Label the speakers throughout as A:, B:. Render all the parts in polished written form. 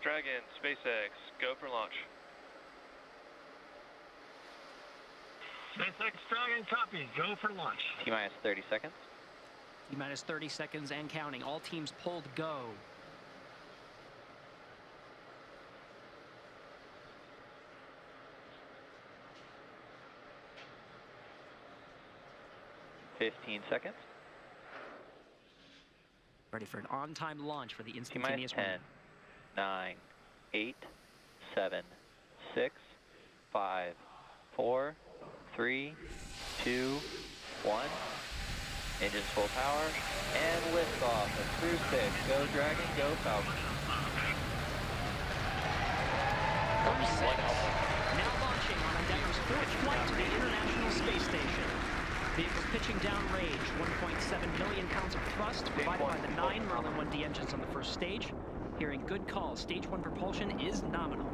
A: Dragon, SpaceX, go for launch.
B: SpaceX Dragon, copy. Go for launch.
C: T-minus 30 seconds.
D: T-minus 30 seconds and counting. All teams pulled go.
C: $15 seconds.
D: Ready for an on-time launch for the instantaneous
C: T-minus 10, 9, 8, 7, 6, 5, 4, 3, 2, 1. Engines full power and liftoff of Crew-6. Go Dragon, go Falcon.
D: Crew-6 now launching on Endeavour's fourth flight to the International Space Station. Vehicles pitching downrange, 1.7 million pounds of thrust provided by the 9 Merlin 1D engines on the first stage. Hearing good calls, stage 1 propulsion is nominal.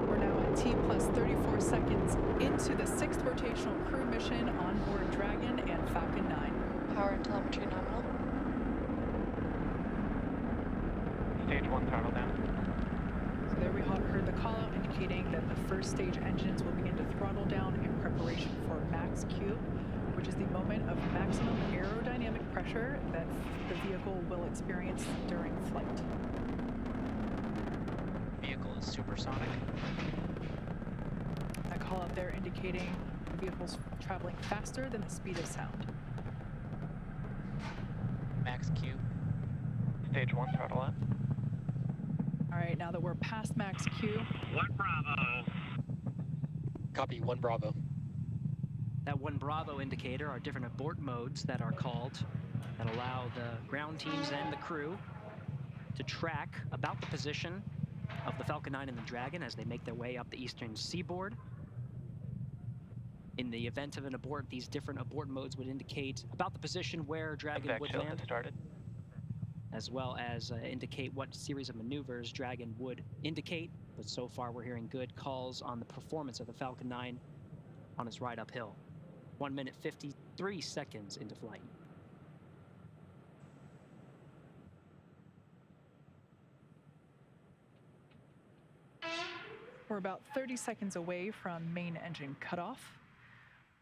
E: We're now at T plus 34 seconds into the 6th rotational crew mission on board Dragon and Falcon 9.
F: Power and telemetry nominal.
A: Stage 1 throttle down.
E: So there we heard the call out indicating that the first stage engines will begin to throttle down in preparation for max Q, which is the moment of maximum aerodynamic pressure that the vehicle will experience during flight.
D: Vehicle is supersonic.
E: That call out there indicating the vehicle's traveling faster than the speed of sound.
D: Max Q.
A: Stage 1 throttle up.
E: All right, now that we're past max Q.
B: 1 Bravo.
G: Copy, 1 Bravo.
D: That 1 Bravo indicator are different abort modes that are called that allow the ground teams and the crew to track about the position of the Falcon 9 and the Dragon as they make their way up the eastern seaboard. In the event of an abort, these different abort modes would indicate about the position where Dragon would land,
A: started.
D: as well as indicate what series of maneuvers Dragon would indicate. But so far, we're hearing good calls on the performance of the Falcon 9 on its ride uphill. 1 minute 53 seconds into flight.
E: We're about 30 seconds away from main engine cutoff,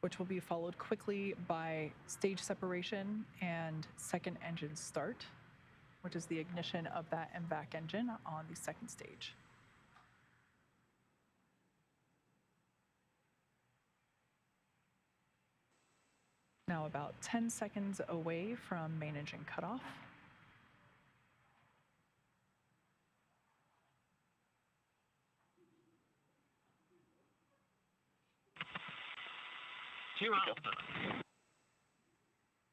E: which will be followed quickly by stage separation and second engine start, which is the ignition of that MVAC engine on the second stage. Now about 10 seconds away from main engine cutoff.
B: Two Alpha.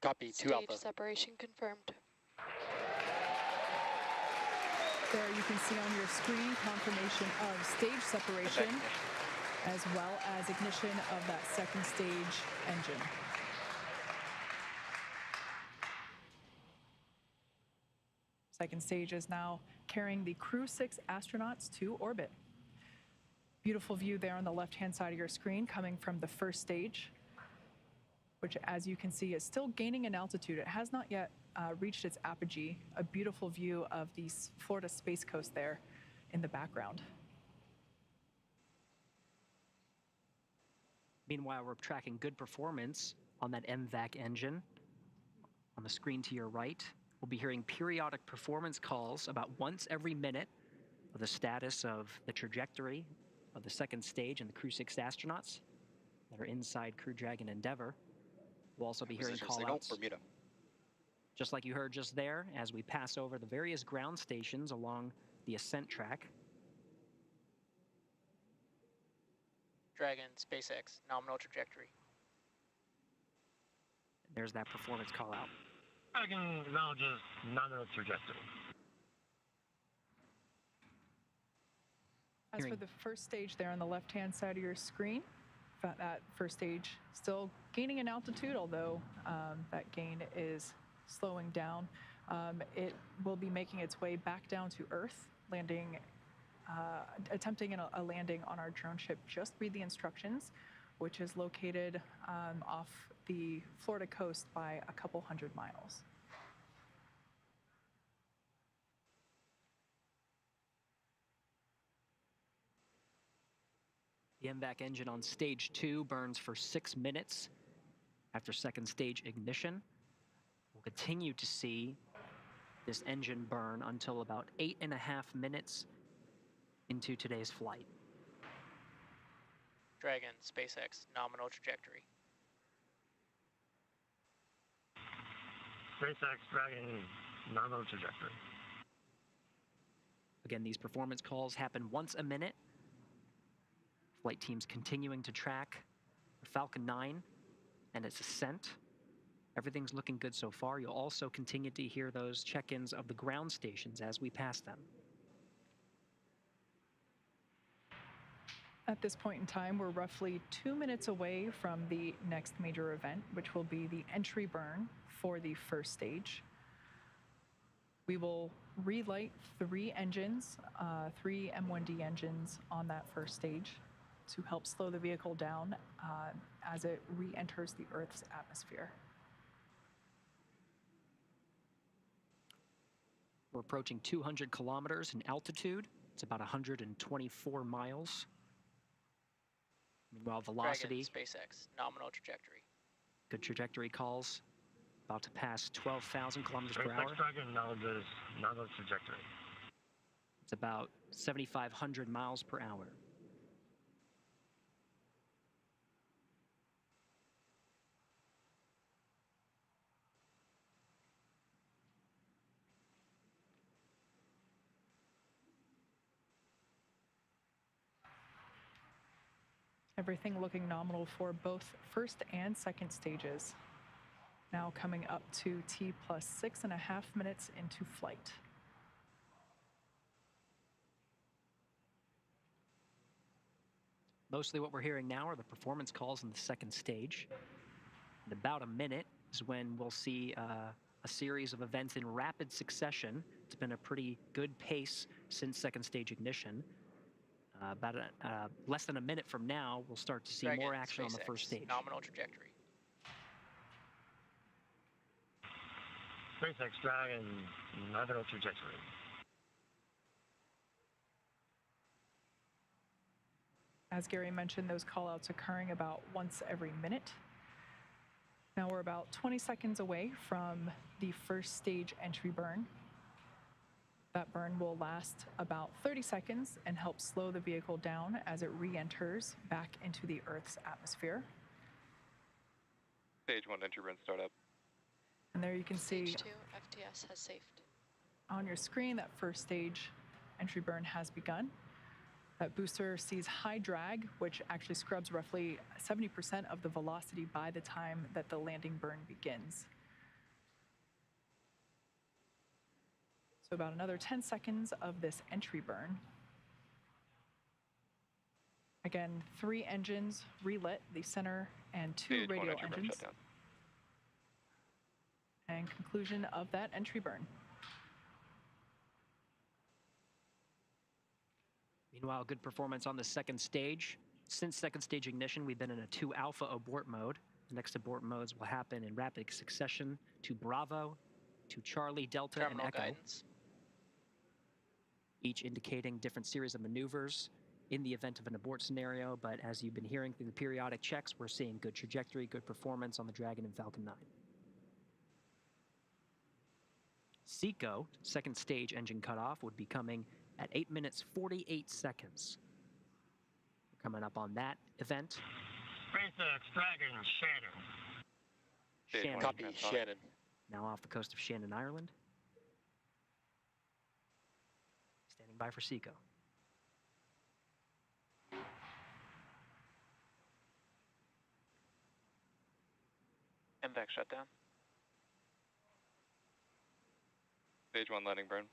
G: Copy, 2 Alpha.
F: Stage separation confirmed.
E: There you can see on your screen confirmation of stage separation as well as ignition of that second stage engine. Second stage is now carrying the Crew-6 astronauts to orbit. Beautiful view there on the left-hand side of your screen coming from the first stage, which, as you can see, is still gaining in altitude. It has not yet reached its apogee. A beautiful view of the Florida Space Coast there in the background.
D: Meanwhile, we're tracking good performance on that MVAC engine. On the screen to your right, we'll be hearing periodic performance calls about once every minute of the status of the trajectory of the second stage and the Crew-6 astronauts that are inside Crew Dragon Endeavour. We'll also be hearing call-outs,
G: Bermuda.
D: just like you heard just there, as we pass over the various ground stations along the ascent track.
H: Dragon, SpaceX, nominal trajectory.
D: There's that performance call-out.
B: Dragon acknowledges nominal trajectory.
E: As for the first stage there on the left-hand side of your screen, that first stage still gaining in altitude, although that gain is slowing down. It will be making its way back down to Earth, landing, attempting a landing on our drone ship. Just read the instructions. which is located off the Florida coast by a couple hundred miles.
D: The MVAC engine on stage 2 burns for 6 minutes after second stage ignition. We'll continue to see this engine burn until about 8.5 minutes into today's flight.
H: Dragon, SpaceX, nominal trajectory.
B: SpaceX Dragon, nominal trajectory.
D: Again, these performance calls happen once a minute. Flight teams continuing to track Falcon 9 and its ascent. Everything's looking good so far. You'll also continue to hear those check-ins of the ground stations as we pass them.
E: At this point in time, we're roughly 2 minutes away from the next major event, which will be the entry burn for the first stage. We will relight 3 engines, 3 M1D engines on that first stage to help slow the vehicle down as it re-enters the Earth's atmosphere.
D: We're approaching 200 kilometers in altitude. It's about 124 miles. Meanwhile, velocity.
H: Dragon, SpaceX, nominal trajectory.
D: Good trajectory calls. About to pass 12,000 kilometers per hour.
B: SpaceX Dragon, nominal trajectory.
D: It's about 7,500 miles per hour.
E: Everything looking nominal for both first and second stages. Now coming up to T plus 6.5 minutes into flight.
D: Mostly what we're hearing now are the performance calls in the second stage. In about a minute is when we'll see a series of events in rapid succession. It's been a pretty good pace since second stage ignition. About less than a minute from now, we'll start to see
H: Dragon,
D: more action on the
H: SpaceX,
D: first stage.
H: nominal trajectory.
B: SpaceX Dragon, nominal trajectory.
E: As Gary mentioned, those callouts occurring about once every minute. Now we're about 20 seconds away from the first stage entry burn. That burn will last about 30 seconds and help slow the vehicle down as it re-enters back into the Earth's atmosphere.
A: Stage 1 entry burn startup.
E: And there you can see
F: Stage 2, FTS has saved.
E: on your screen that first stage entry burn has begun. That booster sees high drag, which actually scrubs roughly 70% of the velocity by the time that the landing burn begins. So about another 10 seconds of this entry burn. Again, 3 engines relit, the center and 2
A: Stage 1
E: radial
A: entry burn
E: engines.
A: shutdown.
E: And conclusion of that entry burn.
D: Meanwhile, good performance on the second stage. Since second stage ignition, we've been in a 2 alpha abort mode. The next abort modes will happen in rapid succession to Bravo, to Charlie, Delta,
H: Terminal
D: and Echo,
H: guidance.
D: each indicating different series of maneuvers in the event of an abort scenario. But as you've been hearing through the periodic checks, we're seeing good trajectory, good performance on the Dragon and Falcon 9. SECO, second stage engine cutoff, would be coming at 8 minutes 48 seconds. We're coming up on that event.
B: SpaceX Dragon, Shannon.
A: Stage
D: Shannon,
A: 1
G: Copy,
A: transonic.
G: Shannon.
D: now off the coast of Shannon, Ireland. Standing by for SECO.
A: MVAC shutdown. Stage 1 landing burn.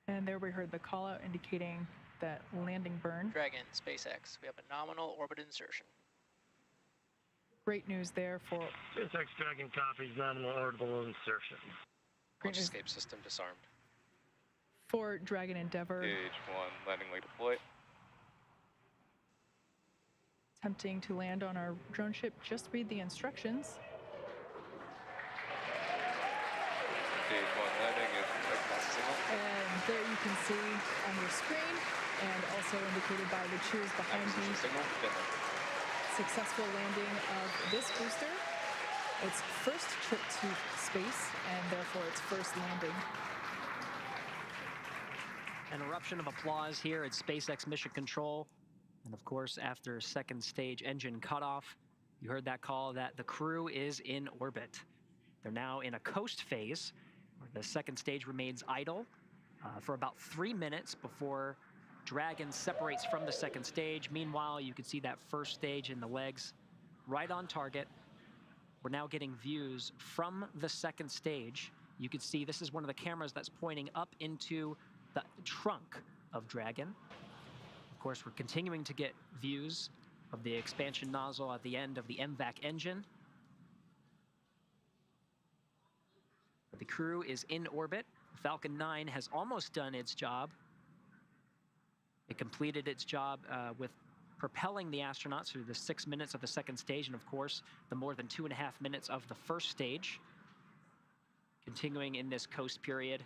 E: And there we heard the call out indicating that landing burn.
H: Dragon, SpaceX. We have a nominal orbit insertion.
E: Great news there for
B: SpaceX Dragon copies, nominal orbital insertion.
E: great
G: Launch
E: news
G: escape system disarmed.
E: for Dragon Endeavour.
A: Stage 1 landing leg deploy.
E: Attempting to land on our drone ship, just read the instructions.
A: Stage 1 landing is
G: Lost the signal.
E: And there you can see on your screen, and also indicated by the cheers behind
G: Acquisition
E: me,
G: signal. Finland.
E: successful landing of this booster. Its first trip to space, and therefore its first landing.
D: An eruption of applause here at SpaceX Mission Control. And of course, after second stage engine cutoff, you heard that call that the crew is in orbit. They're now in a coast phase, where the second stage remains idle for about 3 minutes before Dragon separates from the second stage. Meanwhile, you can see that first stage in the legs right on target. We're now getting views from the second stage. You can see this is one of the cameras that's pointing up into the trunk of Dragon. Of course, we're continuing to get views of the expansion nozzle at the end of the MVAC engine. But the crew is in orbit. Falcon 9 has almost done its job. It completed its job with propelling the astronauts through the 6 minutes of the second stage, and of course, the more than 2.5 minutes of the first stage. Continuing in this coast period.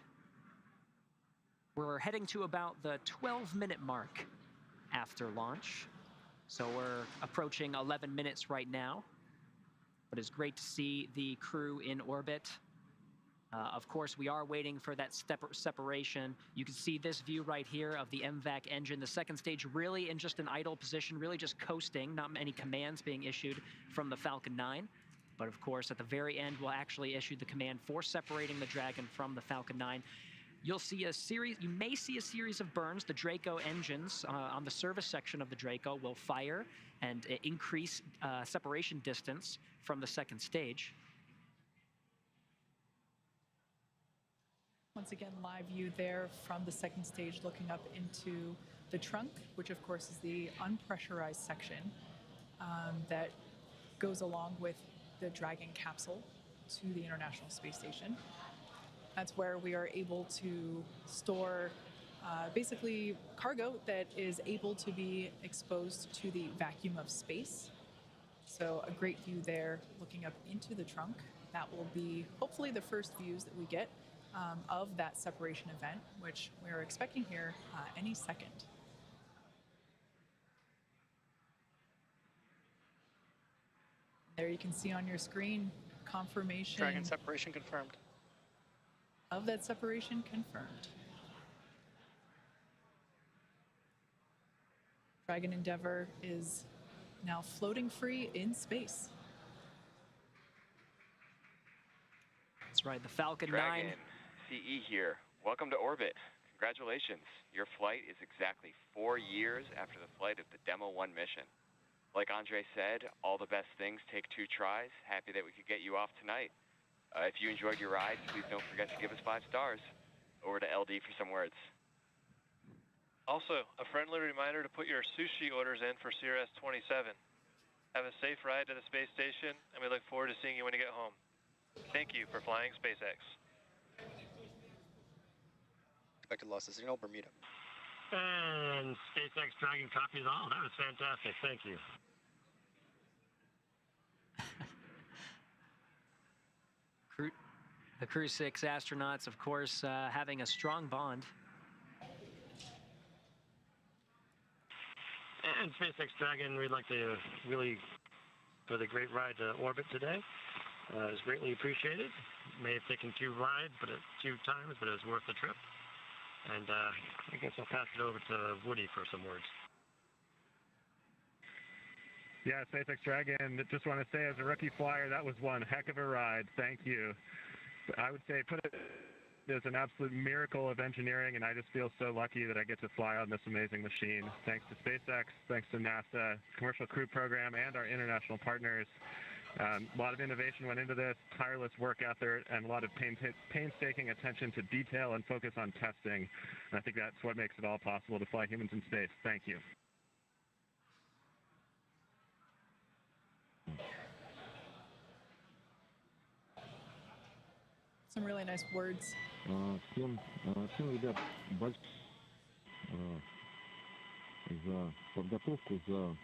D: We're heading to about the 12-minute mark after launch. So we're approaching 11 minutes right now. But it's great to see the crew in orbit. Of course, we are waiting for that separation. You can see this view right here of the MVAC engine. The second stage really in just an idle position, really just coasting, not many commands being issued from the Falcon 9. But of course, at the very end, we'll actually issue the command for separating the Dragon from the Falcon 9. You may see a series of burns. The Draco engines on the service section of the Draco will fire and increase separation distance from the second stage.
E: Once again, live view there from the second stage looking up into the trunk, which of course is the unpressurized section that goes along with the Dragon capsule to the International Space Station. That's where we are able to store basically cargo that is able to be exposed to the vacuum of space. So a great view there looking up into the trunk. That will be hopefully the first views that we get of that separation event, which we're expecting here any second. There you can see on your screen confirmation.
G: Dragon separation confirmed.
E: Of that separation confirmed. Dragon Endeavour is now floating free in space.
D: That's right, the Falcon 9.
A: Dragon, CE here. Welcome to orbit. Congratulations. Your flight is exactly 4 years after the flight of the Demo 1 mission. Like Andre said, all the best things take 2 tries. Happy that we could get you off tonight. If you enjoyed your ride, please don't forget to give us 5 stars. Over to LD for some words.
I: Also, a friendly reminder to put your sushi orders in for CRS 27. Have a safe ride to the space station, and we look forward to seeing you when you get home. Thank you for flying SpaceX.
G: Expected loss of signal, Bermuda.
B: And SpaceX Dragon copies all. That was fantastic. Thank you.
D: The Crew-6 astronauts, of course, having a strong bond.
B: And SpaceX Dragon, we'd like to really, for the great ride to orbit today. It was greatly appreciated. May have taken 2 rides, but 2 times, but it was worth the trip. And I guess I'll pass it over to Woody for some words.
J: Yeah, SpaceX Dragon, just want to say as a rookie flyer, that was one heck of a ride. Thank you. I would say put it as an absolute miracle of engineering, and I just feel so lucky that I get to fly on this amazing machine. Thanks to SpaceX, thanks to NASA, Commercial Crew Program, and our international partners. A lot of innovation went into this, tireless work out there, and a lot of painstaking attention to detail and focus on testing. And I think that's what makes it all possible to fly humans in space. Thank you.
E: Some really nice words.
K: Всем ребят, большое за подготовку, за